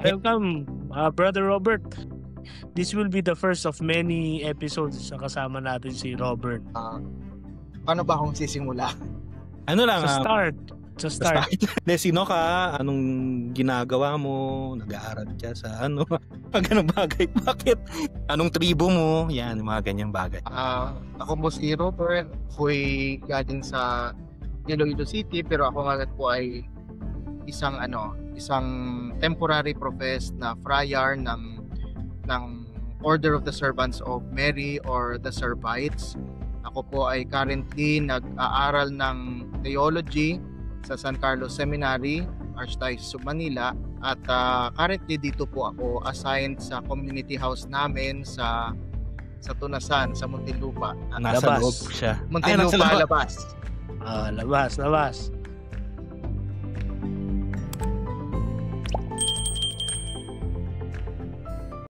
Welcome, Brother Robert. This will be the first of many episodes na kasama natin si Robert. Paano ba akong sisimula? Ano lang? Sa start. Sino ka? Anong ginagawa mo? Nag-aaral ka sa ano? Anong bagay? Bakit? Anong tribo mo? Yan, mga ganyang bagay. Ako po si Robert. Ako'y galing sa Iloilo City, pero ako nga po ay isang temporary professed na friar ng Order of the Servants of Mary or the Servites. Ako po ay currently nag-aaral ng theology sa San Carlos Seminary, Archdiocese of Manila, at currently dito po ako assigned sa community house namin sa Tunasan, sa Muntinlupa. Nasa loob siya. Muntinlupa, labas. Labas.